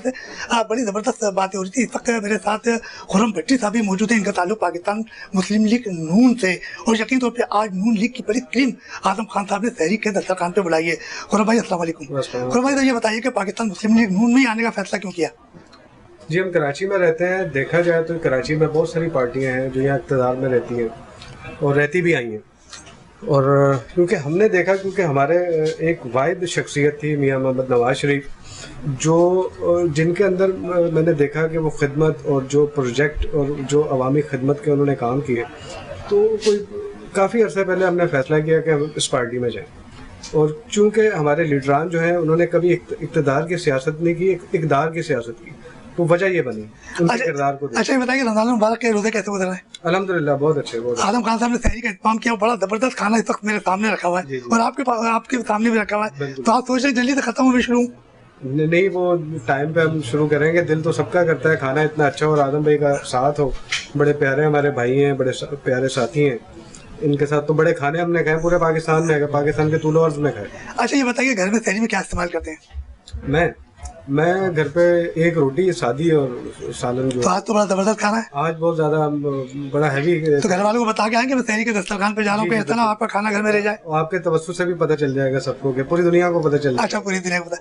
बड़ी ज़बरदस्त बातें हो रही थी। इस वक्त मेरे साथ खुर्रम भट्टी साहब भी मौजूद हैं। इनका ताल्लुक पाकिस्तान मुस्लिम लीग नून से, और यकीन तौर पे आज नून लीग की बड़ी क्रीम आजम खान साहब ने तहरीक के दस्तरखान पे बुलाई है। खुर्रम भाई अस्सलाम वालेकुम। खुर्रम भाई, तो ये बताइए कि पाकिस्तान मुस्लिम लीग नून में आने का फैसला क्यों किया? जी, हम कराची में रहते हैं। देखा जाए तो कराची में बहुत सारी पार्टियां हैं जो यहाँ इक़्तिदार में रहती हैं और रहती भी आई हैं। और क्योंकि हमने देखा, क्योंकि हमारे एक वाहिद शख्सियत थी मियाँ मोहम्मद नवाज शरीफ, जो जिनके अंदर मैंने देखा कि वो खिदमत और जो प्रोजेक्ट और जो अवामी खिदमत के उन्होंने काम किए, तो कोई काफ़ी अर्से पहले हमने फ़ैसला किया कि हम इस पार्टी में जाएं। और चूँकि हमारे लीडरान जो हैं उन्होंने कभी इक़्तिदार की सियासत नहीं की, इक़्तिदार की सियासत की, तो वजह ये बनी उनके किरदार को। अच्छा, ये बताइए रमज़ान मुबारक के रोज़े कैसे गुजर रहे हैं? अल्हम्दुलिल्लाह बहुत अच्छे, बहुत आजम खान साहब ने तहरीक का इत्मीम किया, बड़ा ज़बरदस्त खाना इस वक्त मेरे सामने रखा हुआ है और आपके सामने भी रखा हुआ है, तो आप सोच रहे जल्दी से खत्म हो शुरू? नहीं, वो टाइम पे हम शुरू करेंगे। दिल तो सबका करता है खाना इतना अच्छा हो और आजम भाई का साथ हो। बड़े प्यारे हमारे भाई हैं, बड़े प्यारे साथी हैं। इनके साथ तो बड़े खाने हमने खाए, पूरे पाकिस्तान में, पाकिस्तान के तूलो अर्ज़ में खाए। अच्छा, ये बताइए घर में सहरी में क्या इस्तेमाल करते हैं? मैं घर पे एक रोटी सादी और सालन। जो तो आज तो बड़ा ज़बरदस्त खाना है। आज बहुत ज़्यादा बड़ा हैवी। तो घर वालों को बता के आएंगे मैं सहरी के दस्तरखान पे जा रहा हूँ, इतना आपका खाना घर में रह जाए। आपके तवज्जुह से भी पता चल जाएगा सबको, कि पूरी दुनिया को पता चल जाएगा। अच्छा, पूरी दुनिया को पता